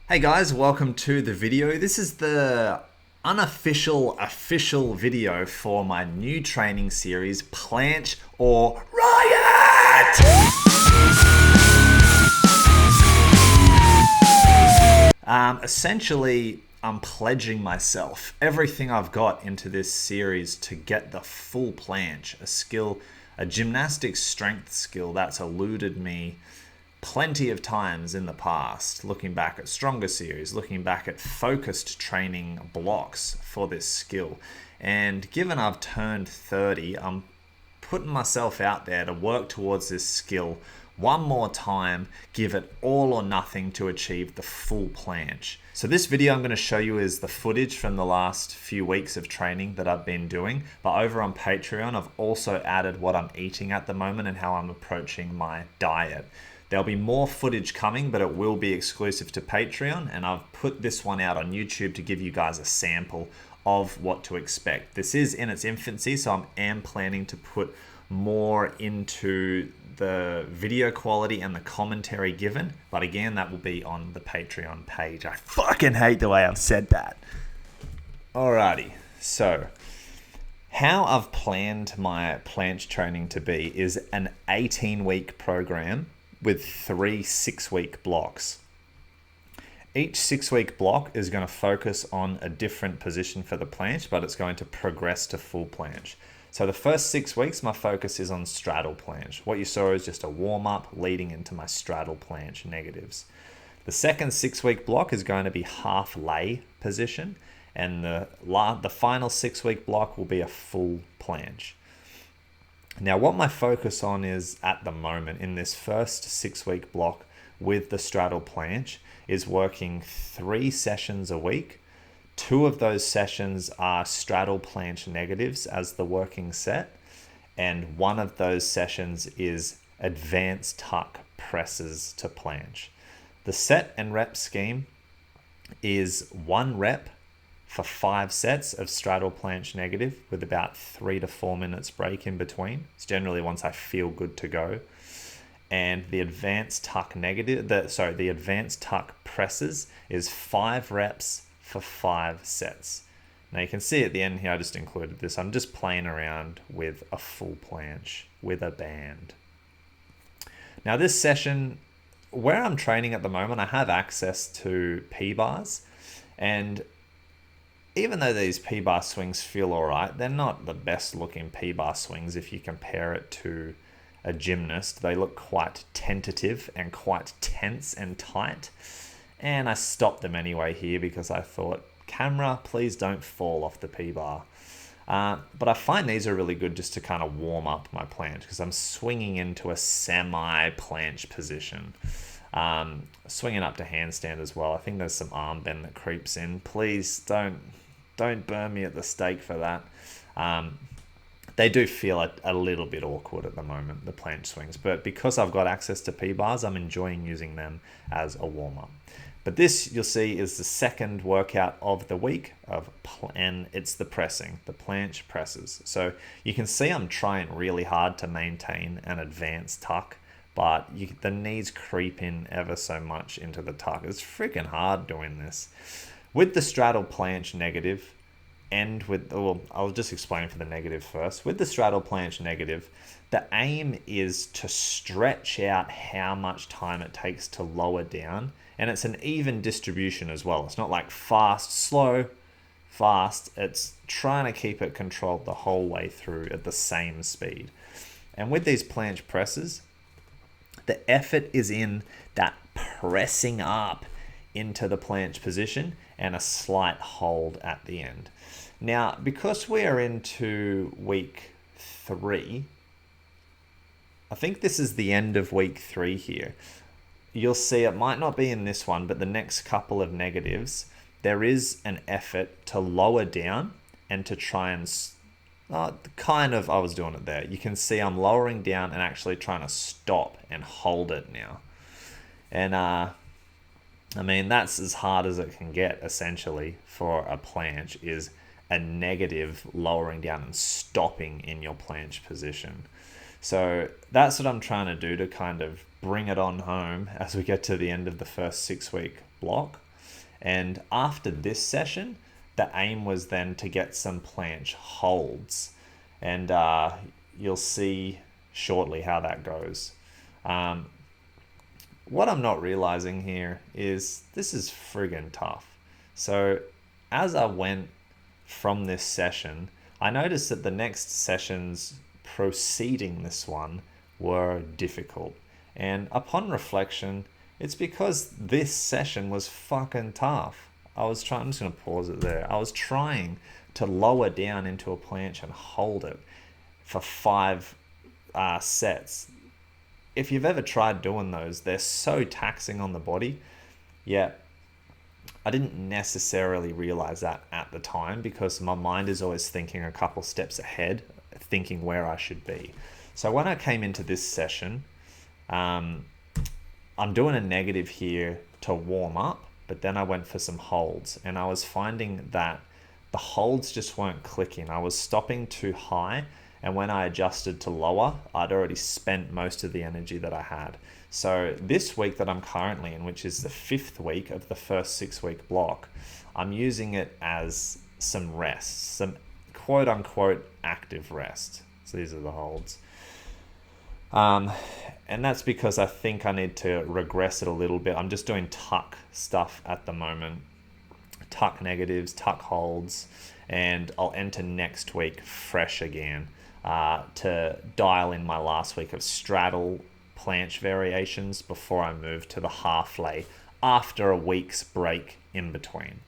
Hey guys, welcome to the video. This is the unofficial official video for my new training series, Planche or RIOT! Essentially, I'm pledging myself, everything I've got into this series to get the full planche, a skill, a gymnastics strength skill that's eluded me plenty of times in the past, looking back at stronger series, looking back at focused training blocks for this skill. And given I've turned 30, I'm putting myself out there to work towards this skill one more time, give it all or nothing to achieve the full planche. So this video I'm going to show you is the footage from the last few weeks of training that I've been doing, but over on Patreon I've also added what I'm eating at the moment and how I'm approaching my diet. There'll be more footage coming, but it will be exclusive to Patreon, and I've put this one out on YouTube to give you guys a sample of what to expect. This is in its infancy, so I am planning to put more into the video quality and the commentary given, but again, that will be on the Patreon page. I fucking hate the way I've said that. Alrighty, so how I've planned my planche training to be is an 18-week program with 3 6-week blocks. Each 6-week block is going to focus on a different position for the planche, but it's going to progress to full planche. So the first 6 weeks, my focus is on straddle planche. What you saw is just a warm-up leading into my straddle planche negatives. The second 6-week block is going to be half lay position, and the final 6-week block will be a full planche. Now, what my focus on is at the moment in this first 6-week block with the straddle planche is working 3 sessions a week. 2 of those sessions are straddle planche negatives as the working set, and 1 of those sessions is advanced tuck presses to planche. The set and rep scheme is 1 rep for 5 sets of straddle planche negative with about 3 to 4 minutes break in between. It's generally once I feel good to go. And the advanced tuck the advanced tuck presses is 5 reps for 5 sets. Now you can see at the end here, I just included this. I'm just playing around with a full planche with a band. Now this session, where I'm training at the moment, I have access to P-bars, and even though these P-bar swings feel all right, they're not the best looking P-bar swings if you compare it to a gymnast. They look quite tentative and quite tense and tight. And I stopped them anyway here because I thought, camera, please don't fall off the P-bar. But I find these are really good just to kind of warm up my planche because I'm swinging into a semi-planche position. Swinging up to handstand as well. I think there's some arm bend that creeps in. Please don't burn me at the stake for that. They do feel a little bit awkward at the moment, the planche swings, but because I've got access to P-bars, I'm enjoying using them as a warm-up. But this, you'll see, is the second workout of the week, and it's the pressing, the planche presses. So you can see I'm trying really hard to maintain an advanced tuck, but the knees creep in ever so much into the tuck. It's freaking hard doing this. With the straddle planche negative, I'll just explain for the negative first. With the straddle planche negative, the aim is to stretch out how much time it takes to lower down, and it's an even distribution as well. It's not like fast, slow, fast. It's trying to keep it controlled the whole way through at the same speed. And with these planche presses, the effort is in that pressing up into the planche position and a slight hold at the end. Now, because we are into week 3, I think this is the end of week 3 here. You'll see it might not be in this one, but the next couple of negatives, there is an effort to lower down and to try and I was doing it there. You can see I'm lowering down and actually trying to stop and hold it now. And I mean, that's as hard as it can get, essentially, for a planche, is a negative lowering down and stopping in your planche position. So that's what I'm trying to do to kind of bring it on home as we get to the end of the first 6-week block. And after this session, the aim was then to get some planche holds. And you'll see shortly how that goes. What I'm not realizing here is this is friggin' tough. So as I went from this session, I noticed that the next sessions preceding this one were difficult. And upon reflection, it's because this session was fucking tough. I'm just going to pause it there. I was trying to lower down into a planche and hold it for 5 sets. If you've ever tried doing those, they're so taxing on the body. Yet I didn't necessarily realize that at the time because my mind is always thinking a couple steps ahead, thinking where I should be. So when I came into this session, I'm doing a negative here to warm up, but then I went for some holds, and I was finding that the holds just weren't clicking. I was stopping too high, and when I adjusted to lower, I'd already spent most of the energy that I had. So this week that I'm currently in, which is the 5th week of the first 6-week block, I'm using it as some rest, some quote unquote active rest. So these are the holds. And that's because I think I need to regress it a little bit. I'm just doing tuck stuff at the moment. Tuck negatives, tuck holds, and I'll enter next week fresh again to dial in my last week of straddle planche variations before I move to the half lay after a week's break in between.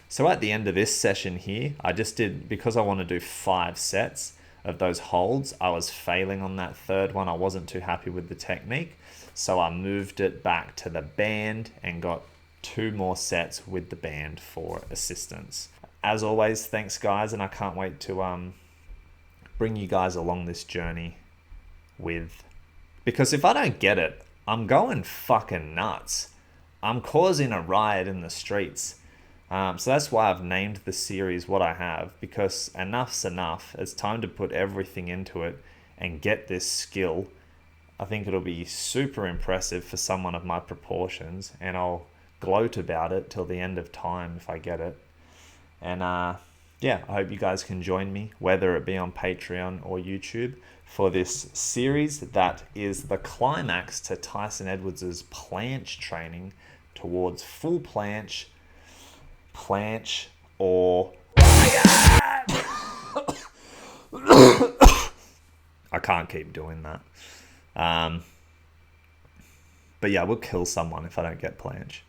So at the end of this session here, I just did, because I want to do 5 sets of those holds, I was failing on that third one. I wasn't too happy with the technique, so I moved it back to the band and got 2 more sets with the band for assistance. As always, thanks guys, and I can't wait to bring you guys along this journey because if I don't get it, I'm going fucking nuts. I'm causing a riot in the streets. So that's why I've named the series what I have, because enough's enough. It's time to put everything into it and get this skill. I think it'll be super impressive for someone of my proportions, and I'll gloat about it till the end of time if I get it. And yeah, I hope you guys can join me, whether it be on Patreon or YouTube, for this series that is the climax to Tyson Edwards' planche training towards full planche or I can't keep doing that. But yeah, we'll kill someone if I don't get planche.